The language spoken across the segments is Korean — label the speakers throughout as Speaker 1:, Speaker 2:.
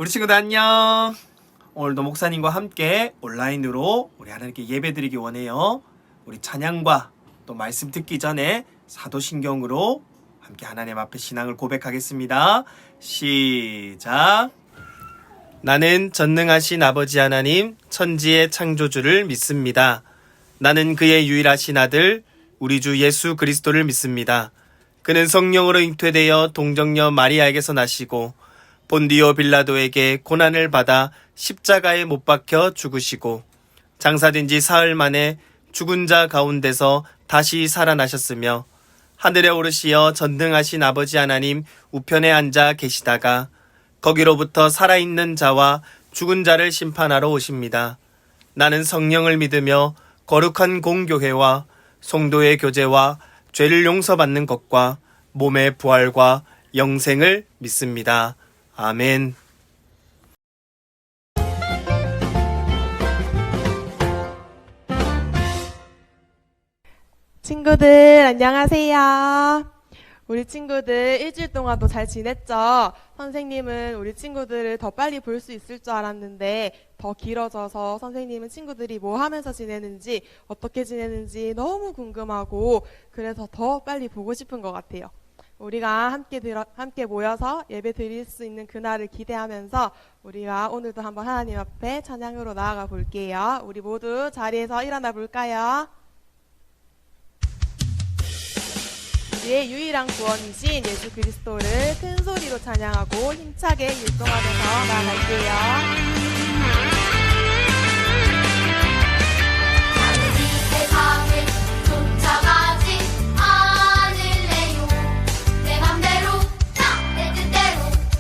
Speaker 1: 우리 친구들 안녕. 오늘도 목사님과 함께 온라인으로 우리 하나님께 예배드리기 원해요. 우리 찬양과 또 말씀 듣기 전에 사도신경으로 함께 하나님 앞에 신앙을 고백하겠습니다. 시작. 나는 전능하신 아버지 하나님 천지의 창조주를 믿습니다. 나는 그의 유일하신 아들 우리 주 예수 그리스도를 믿습니다. 그는 성령으로 잉태되어 동정녀 마리아에게서 나시고 본디오 빌라도에게 고난을 받아 십자가에 못 박혀 죽으시고 장사된 지 사흘 만에 죽은 자 가운데서 다시 살아나셨으며 하늘에 오르시어 전능하신 아버지 하나님 우편에 앉아 계시다가 거기로부터 살아있는 자와 죽은 자를 심판하러 오십니다. 나는 성령을 믿으며 거룩한 공교회와 성도의 교제와 죄를 용서받는 것과 몸의 부활과 영생을 믿습니다. 아멘.
Speaker 2: 친구들 안녕하세요. 우리 친구들 일주일 동안도 잘 지냈죠? 선생님은 우리 친구들을 더 빨리 볼 수 있을 줄 알았는데 더 길어져서 선생님은 친구들이 뭐 하면서 지내는지 어떻게 지내는지 너무 궁금하고 그래서 더 빨리 보고 싶은 것 같아요. 우리가 함께 모여서 예배 드릴 수 있는 그날을 기대하면서 우리가 오늘도 한번 하나님 앞에 찬양으로 나아가 볼게요. 우리 모두 자리에서 일어나 볼까요? 우리의 유일한 구원이신 예수 그리스도를 큰 소리로 찬양하고 힘차게 율동하면서 나아갈게요.
Speaker 3: 세상을 쫓아가지 않을래요. 내 맘대로 내 뜻대로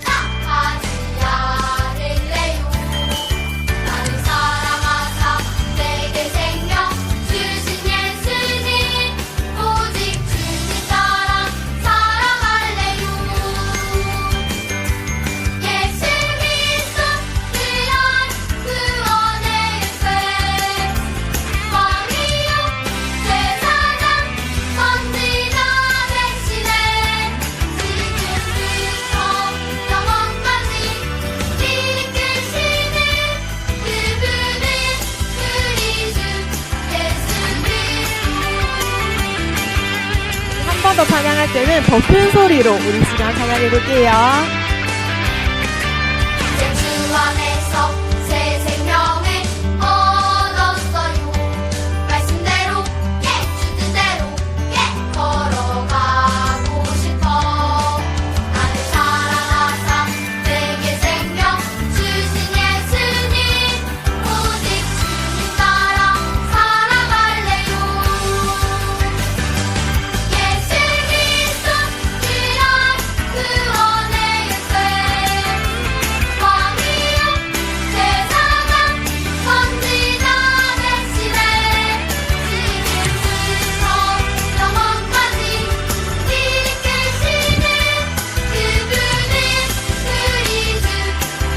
Speaker 3: 하지 않을래요. 나를 사랑하사 내게 생명 주신 예수님 오직 주님 따라 살아갈래요. 예수 그리스도 귀한 구원의 열쇠 왕이요 제사장 선지자 대신에 지금부터 영원까지 이끄시는 그분은 우리 주 예수 그리스도.
Speaker 2: 한 번 더 찬양할 때는 더 큰 소리로 우리 시간 찬양해 볼게요.
Speaker 3: 주 안에서 새 생명을 얻었어요. 말씀대로 주 뜻대로 걸어가고 싶어. 나를 사랑하사 내게 생명 주신 예수님 오직 주님 따라 살아갈래요. 예수 그리스도 귀한 구원의 열쇠 왕이요 제사장 선지자 대신에 지금부터 영원까지 이끄시는 그분은 우리 주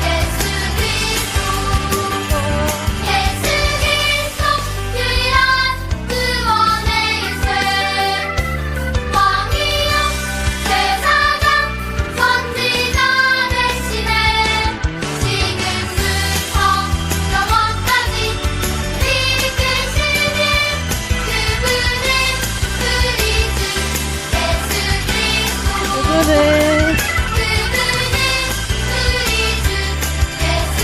Speaker 3: 예수 그리스도. 예수 그리스도 유일한 구원의 열쇠 왕이요 제사장 선지자 대신에 지금부터 영원까지 이끄시는 그분은 우리 주 예수 그리스도.
Speaker 2: 그분은
Speaker 3: 그분은 우리 주 예수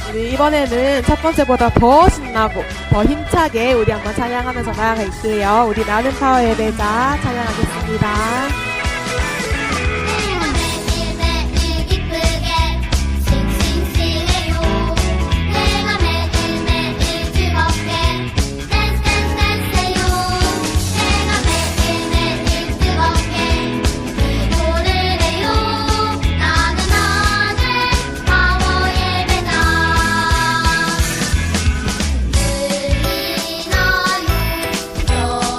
Speaker 2: 우리 이번에는 첫 번째보다 더 신나고 더 힘차게 우리 한번 찬양하면서 나아갈게요. 우리 나는 파워 예배자 찬양하겠습니다.
Speaker 3: 매일매일 기쁘게 싱싱싱해요. 내가 매일매일 즐겁게 댄스댄스해요. 내가 매일매일 즐겁게 기도를 해요. 나는 파워 예배자. 들리나요?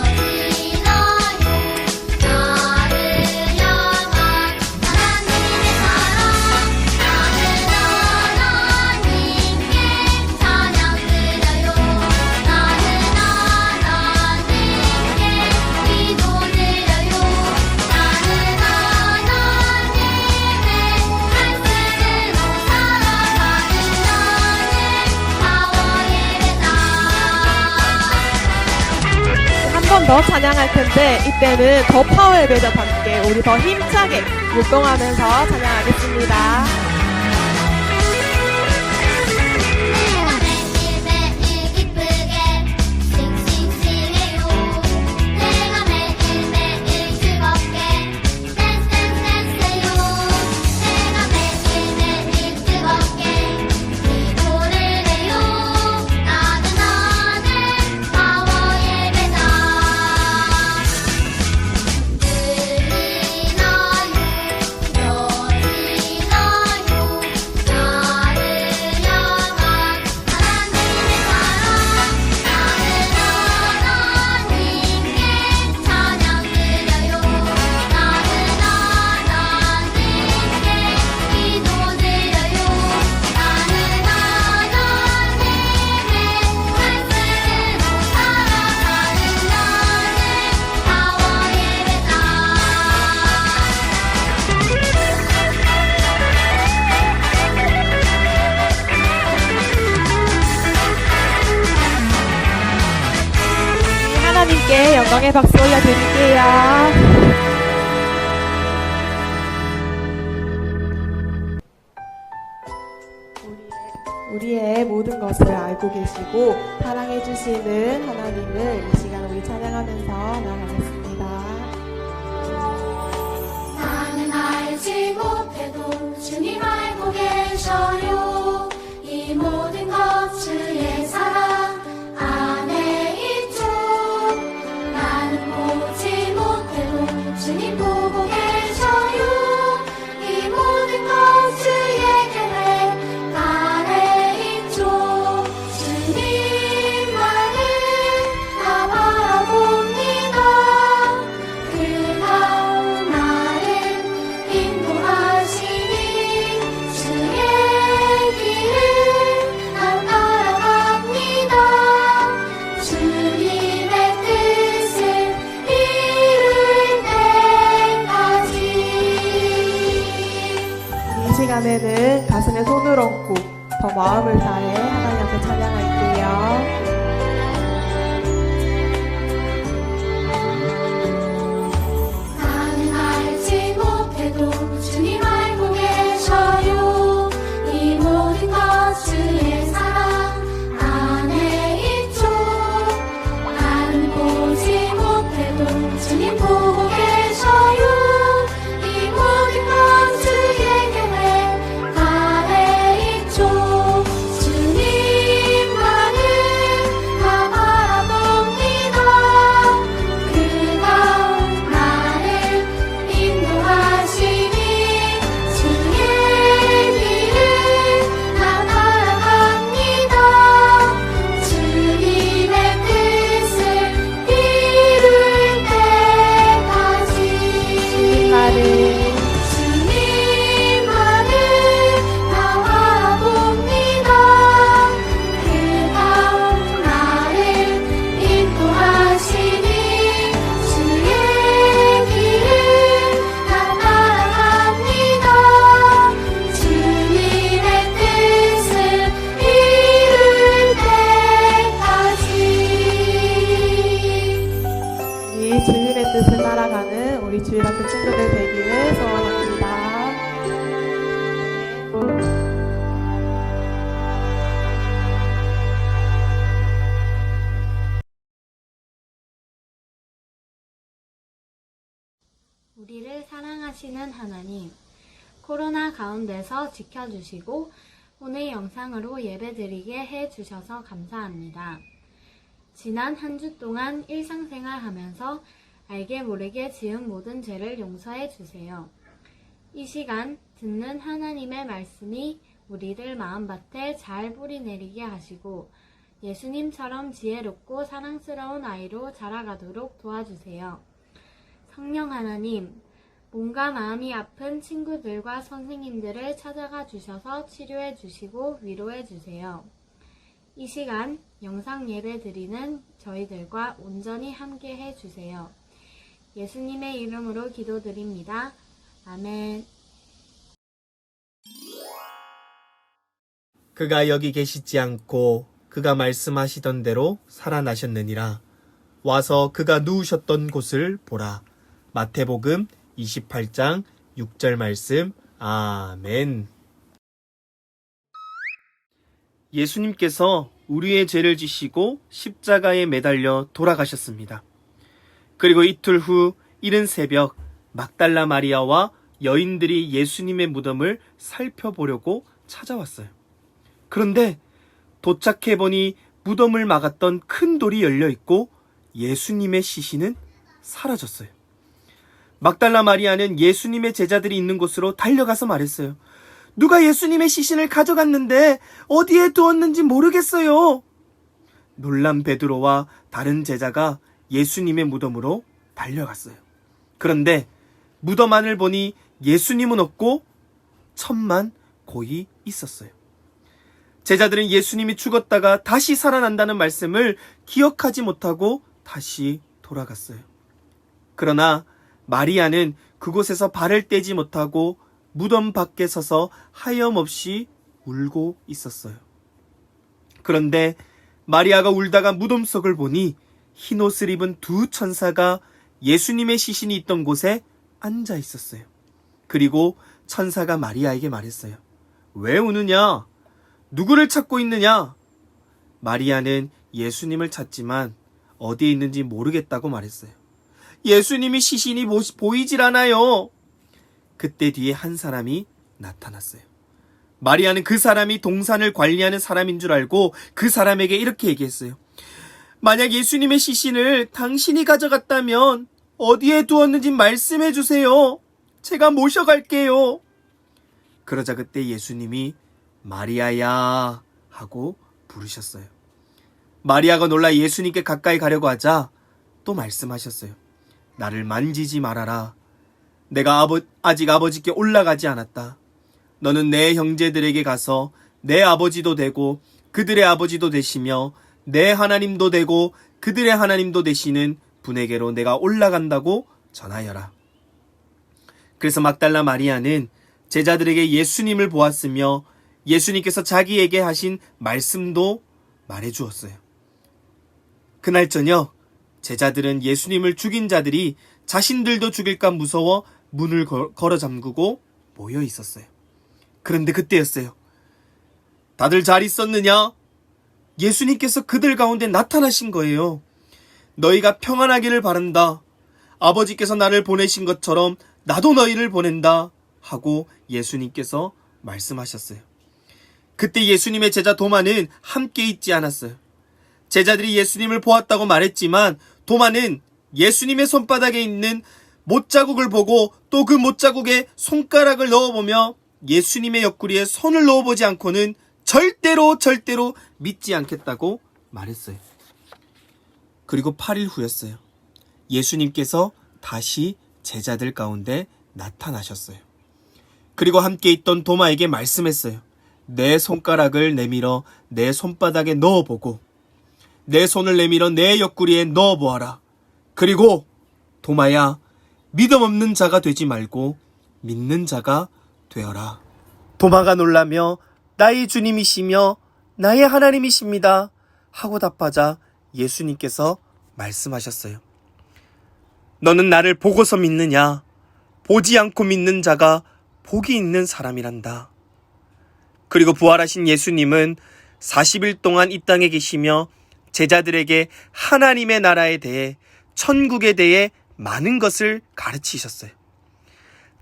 Speaker 3: 들리나요? 나를
Speaker 2: 번 더 찬양할 텐데 이때는 더 파워 예배자와 함께 우리 더 힘차게 율동하면서 찬양하겠습니다.
Speaker 3: 내가 매일매일 기쁘게 싱싱싱해요. 내가 매일매일 즐겁게 댄스 댄스 댄스해요. 내가 매일매일 즐겁게 기도를 해요. 나는 파워 예배자. 들리나요? 여시나요? 나를 향한 하나님의 사랑. 나는 하나님께 찬양 드려요. 나는 하나님께 기도 드려요. 나는 하나님의 말씀으로 살아가는 나는 파워 예배자.
Speaker 2: 우리 하나님께 영광의 박수 올려드릴게요. 우리의 모든 것을 알고 계시고 사랑해주시는 하나님을 이 시간 우리 찬양하면서 나아가겠습니다.
Speaker 3: 나는 알지 못해도 주님 알고 계셔요. 이 모든 것 주의 사랑 안에 있죠. 나는 보지 못해도 주님 보고 계셔요. 이 모든 것 주의 계획 안에 있죠. 주님만을 다 바라봅니다. 그가 나를 인도하시니 주의 길을 난 따라갑니다. 주님의 뜻을 이룰 때까지.
Speaker 2: 이 시간에는 가슴에 손을 얹고 더 마음을 다해 하나님 앞에 찬양할게요.
Speaker 3: 나는 알지 못해도 주님 알고 계셔요. 이 모든 것 주의 사랑 안에 있죠. 나는 보지 못해도 주님 보고 계셔요. 이 모든 것 주의 계획 안에 있죠. 주님만을 다 바라봅니다. 그가 나를 인도하시니 주의 길을 난 따라갑니다. 주님의 뜻을 이룰 때까지. 주님만을 다 바라봅니다. 그가 나를 인도하시니 주의 길을 난 따라갑니다. 주님의 뜻을 이룰 때까지.
Speaker 2: 이 주님의 뜻을 따라가는 우리 주일학교 친구들 되기를 소원합니다.
Speaker 4: 우리를 사랑하시는 하나님, 코로나 가운데서 지켜주시고 오늘 영상으로 예배드리게 해주셔서 감사합니다. 지난 한 주 동안 일상생활 하면서 알게 모르게 지은 모든 죄를 용서해 주세요. 이 시간 듣는 하나님의 말씀이 우리를 마음밭에 잘 뿌리내리게 하시고 예수님처럼 지혜롭고 사랑스러운 아이로 자라가도록 도와주세요. 성령 하나님, 몸과 마음이 아픈 친구들과 선생님들을 찾아가 주셔서 치료해 주시고 위로해 주세요. 이 시간 영상 예배 드리는 저희들과 온전히 함께 해 주세요. 예수님의 이름으로 기도드립니다. 아멘.
Speaker 1: 그가 여기 계시지 않고 그가 말씀하시던 대로 살아나셨느니라. 와서 그가 누우셨던 곳을 보라. 마태복음 28장 6절 말씀. 아멘. 예수님께서 우리의 죄를 지시고 십자가에 매달려 돌아가셨습니다. 그리고 이틀 후 이른 새벽 막달라 마리아와 여인들이 예수님의 무덤을 살펴보려고 찾아왔어요. 그런데 도착해보니 무덤을 막았던 큰 돌이 열려있고 예수님의 시신은 사라졌어요. 막달라 마리아는 예수님의 제자들이 있는 곳으로 달려가서 말했어요. 누가 예수님의 시신을 가져갔는데 어디에 두었는지 모르겠어요. 놀란 베드로와 다른 제자가 예수님의 무덤으로 달려갔어요. 그런데 무덤 안을 보니 예수님은 없고 천만 고이 있었어요. 제자들은 예수님이 죽었다가 다시 살아난다는 말씀을 기억하지 못하고 다시 돌아갔어요. 그러나 마리아는 그곳에서 발을 떼지 못하고 무덤 밖에 서서 하염없이 울고 있었어요. 그런데 마리아가 울다가 무덤 속을 보니 흰옷을 입은 두 천사가 예수님의 시신이 있던 곳에 앉아 있었어요. 그리고 천사가 마리아에게 말했어요. 왜 우느냐? 누구를 찾고 있느냐? 마리아는 예수님을 찾지만 어디에 있는지 모르겠다고 말했어요. 예수님이 시신이 보이질 않아요. 그때 뒤에 한 사람이 나타났어요. 마리아는 그 사람이 동산을 관리하는 사람인 줄 알고 그 사람에게 이렇게 얘기했어요. 만약 예수님의 시신을 당신이 가져갔다면 어디에 두었는지 말씀해 주세요. 제가 모셔갈게요. 그러자 그때 예수님이 마리아야 하고 부르셨어요. 마리아가 놀라 예수님께 가까이 가려고 하자 또 말씀하셨어요. 나를 만지지 말아라. 내가 아직 아버지께 올라가지 않았다. 너는 내 형제들에게 가서 내 아버지도 되고 그들의 아버지도 되시며 내 하나님도 되고 그들의 하나님도 되시는 분에게로 내가 올라간다고 전하여라. 그래서 막달라 마리아는 제자들에게 예수님을 보았으며 예수님께서 자기에게 하신 말씀도 말해주었어요. 그날 저녁 제자들은 예수님을 죽인 자들이 자신들도 죽일까 무서워 문을 걸어 잠그고 모여 있었어요. 그런데 그때였어요. 다들 잘 있었느냐? 예수님께서 그들 가운데 나타나신 거예요. 너희가 평안하기를 바란다. 아버지께서 나를 보내신 것처럼 나도 너희를 보낸다. 하고 예수님께서 말씀하셨어요. 그때 예수님의 제자 도마는 함께 있지 않았어요. 제자들이 예수님을 보았다고 말했지만 도마는 예수님의 손바닥에 있는 못자국을 보고 또 그 못자국에 손가락을 넣어보며 예수님의 옆구리에 손을 넣어보지 않고는 절대로 믿지 않겠다고 말했어요. 그리고 8일 후였어요. 예수님께서 다시 제자들 가운데 나타나셨어요. 그리고 함께 있던 도마에게 말씀했어요. 내 손가락을 내밀어 내 손바닥에 넣어보고 내 손을 내밀어 내 옆구리에 넣어보아라. 그리고 도마야, 믿음 없는 자가 되지 말고 믿는 자가 되어라. 도마가 놀라며 나의 주님이시며 나의 하나님이십니다 하고 답하자 예수님께서 말씀하셨어요. 너는 나를 보고서 믿느냐? 보지 않고 믿는 자가 복이 있는 사람이란다. 그리고 부활하신 예수님은 40일 동안 이 땅에 계시며 제자들에게 하나님의 나라에 대해 천국에 대해 많은 것을 가르치셨어요.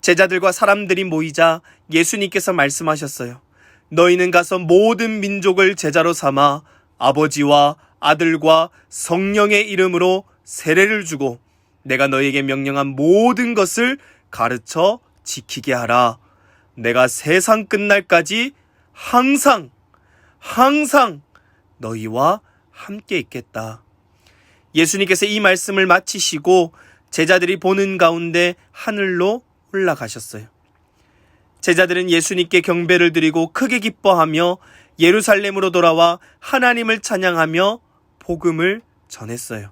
Speaker 1: 제자들과 사람들이 모이자 예수님께서 말씀하셨어요. 너희는 가서 모든 민족을 제자로 삼아 아버지와 아들과 성령의 이름으로 세례를 주고 내가 너희에게 명령한 모든 것을 가르쳐 지키게 하라. 내가 세상 끝날까지 항상 너희와 함께 있겠다. 예수님께서 이 말씀을 마치시고 제자들이 보는 가운데 하늘로 올라가셨어요. 제자들은 예수님께 경배를 드리고 크게 기뻐하며 예루살렘으로 돌아와 하나님을 찬양하며 복음을 전했어요.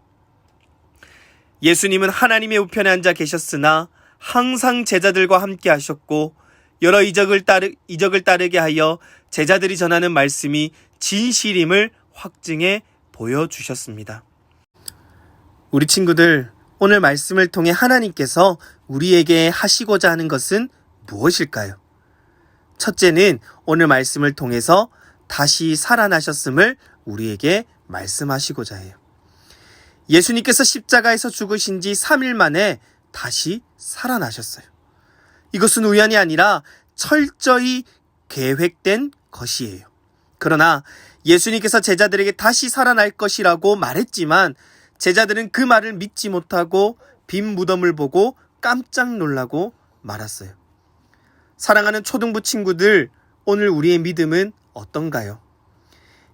Speaker 1: 예수님은 하나님의 우편에 앉아 계셨으나 항상 제자들과 함께 하셨고 여러 이적을 따르게 하여 제자들이 전하는 말씀이 진실임을 확증해 보여주셨습니다. 우리 친구들, 오늘 말씀을 통해 하나님께서 우리에게 하시고자 하는 것은 무엇일까요? 첫째는 오늘 말씀을 통해서 다시 살아나셨음을 우리에게 말씀하시고자 해요. 예수님께서 십자가에서 죽으신 지 3일 만에 다시 살아나셨어요. 이것은 우연이 아니라 철저히 계획된 것이에요. 그러나 예수님께서 제자들에게 다시 살아날 것이라고 말했지만 제자들은 그 말을 믿지 못하고 빈 무덤을 보고 깜짝 놀라고 말았어요. 사랑하는 초등부 친구들, 오늘 우리의 믿음은 어떤가요?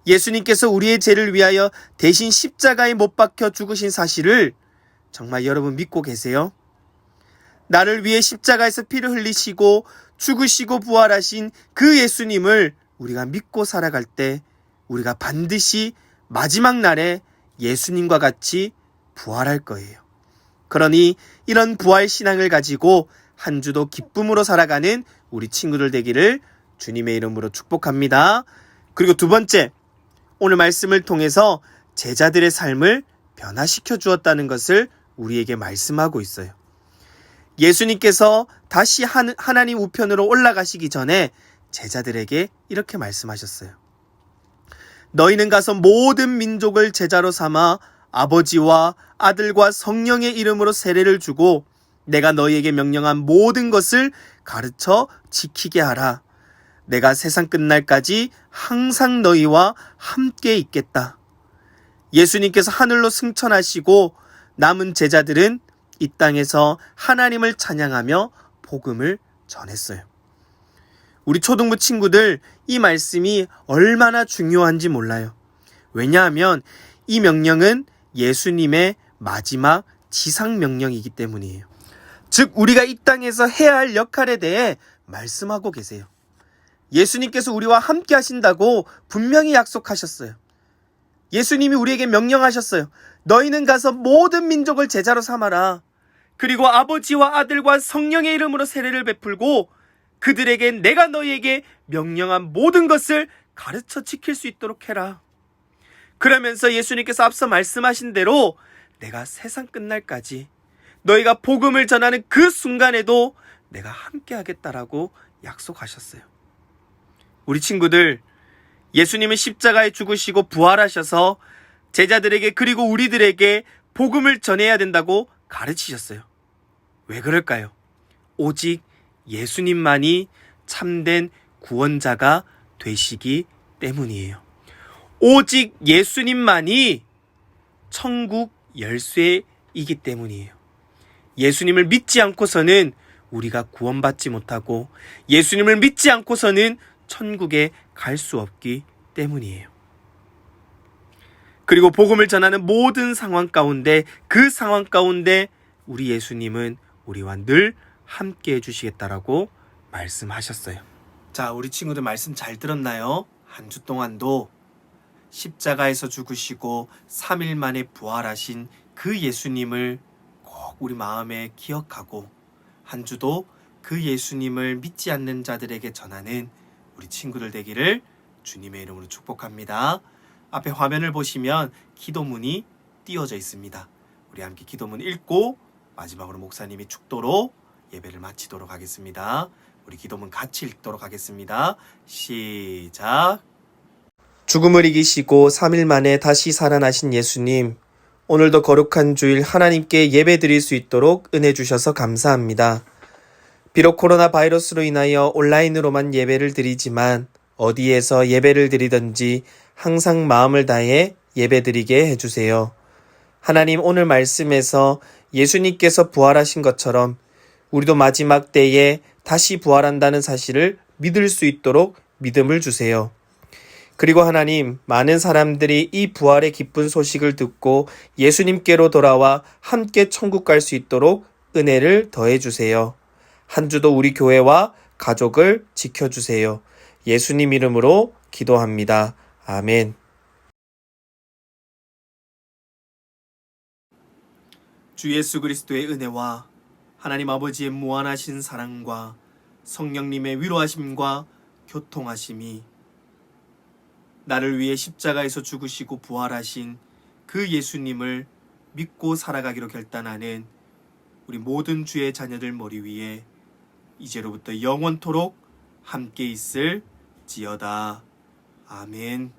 Speaker 1: 예수님께서 우리의 죄를 위하여 대신 십자가에 못 박혀 죽으신 사실을 정말 여러분 믿고 계세요? 나를 위해 십자가에서 피를 흘리시고 죽으시고 부활하신 그 예수님을 우리가 믿고 살아갈 때 우리가 반드시 마지막 날에 예수님과 같이 부활할 거예요. 그러니 이런 부활 신앙을 가지고 한 주도 기쁨으로 살아가는 우리 친구들 되기를 주님의 이름으로 축복합니다. 그리고 두 번째, 오늘 말씀을 통해서 제자들의 삶을 변화시켜 주었다는 것을 우리에게 말씀하고 있어요. 예수님께서 다시 하나님 우편으로 올라가시기 전에 제자들에게 이렇게 말씀하셨어요. 너희는 가서 모든 민족을 제자로 삼아 아버지와 아들과 성령의 이름으로 세례를 주고 내가 너희에게 명령한 모든 것을 가르쳐 지키게 하라. 내가 세상 끝날까지 항상 너희와 함께 있겠다. 예수님께서 하늘로 승천하시고 남은 제자들은 이 땅에서 하나님을 찬양하며 복음을 전했어요. 우리 초등부 친구들, 이 말씀이 얼마나 중요한지 몰라요. 왜냐하면 이 명령은 예수님의 마지막 지상 명령이기 때문이에요. 즉 우리가 이 땅에서 해야 할 역할에 대해 말씀하고 계세요. 예수님께서 우리와 함께 하신다고 분명히 약속하셨어요. 예수님이 우리에게 명령하셨어요. 너희는 가서 모든 민족을 제자로 삼아라. 그리고 아버지와 아들과 성령의 이름으로 세례를 베풀고 그들에게 내가 너희에게 명령한 모든 것을 가르쳐 지킬 수 있도록 해라. 그러면서 예수님께서 앞서 말씀하신 대로 내가 세상 끝날까지 너희가 복음을 전하는 그 순간에도 내가 함께 하겠다라고 약속하셨어요. 우리 친구들, 예수님은 십자가에 죽으시고 부활하셔서 제자들에게 그리고 우리들에게 복음을 전해야 된다고 가르치셨어요. 왜 그럴까요? 오직 예수님만이 참된 구원자가 되시기 때문이에요. 오직 예수님만이 천국 열쇠이기 때문이에요. 예수님을 믿지 않고서는 우리가 구원받지 못하고 예수님을 믿지 않고서는 천국에 갈 수 없기 때문이에요. 그리고 복음을 전하는 모든 상황 가운데 그 상황 가운데 우리 예수님은 우리와 늘 함께 해주시겠다라고 말씀하셨어요. 자, 우리 친구들 말씀 잘 들었나요? 한 주 동안도 십자가에서 죽으시고 3일 만에 부활하신 그 예수님을 꼭 우리 마음에 기억하고 한 주도 그 예수님을 믿지 않는 자들에게 전하는 우리 친구들 되기를 주님의 이름으로 축복합니다. 앞에 화면을 보시면 기도문이 띄워져 있습니다. 우리 함께 기도문 읽고 마지막으로 목사님이 축도로 예배를 마치도록 하겠습니다. 우리 기도문 같이 읽도록 하겠습니다. 시작. 죽음을 이기시고 3일 만에 다시 살아나신 예수님, 오늘도 거룩한 주일 하나님께 예배드릴 수 있도록 은혜 주셔서 감사합니다. 비록 코로나 바이러스로 인하여 온라인으로만 예배를 드리지만 어디에서 예배를 드리든지 항상 마음을 다해 예배드리게 해주세요. 하나님, 오늘 말씀에서 예수님께서 부활하신 것처럼 우리도 마지막 때에 다시 부활한다는 사실을 믿을 수 있도록 믿음을 주세요. 그리고 하나님, 많은 사람들이 이 부활의 기쁜 소식을 듣고 예수님께로 돌아와 함께 천국 갈 수 있도록 은혜를 더해 주세요. 한 주도 우리 교회와 가족을 지켜주세요. 예수님 이름으로 기도합니다. 아멘. 주 예수 그리스도의 은혜와 하나님 아버지의 무한하신 사랑과 성령님의 위로하심과 교통하심이 나를 위해 십자가에서 죽으시고 부활하신 그 예수님을 믿고 살아가기로 결단하는 우리 모든 주의 자녀들 머리 위에 이제로부터 영원토록 함께 있을 지어다. 아멘.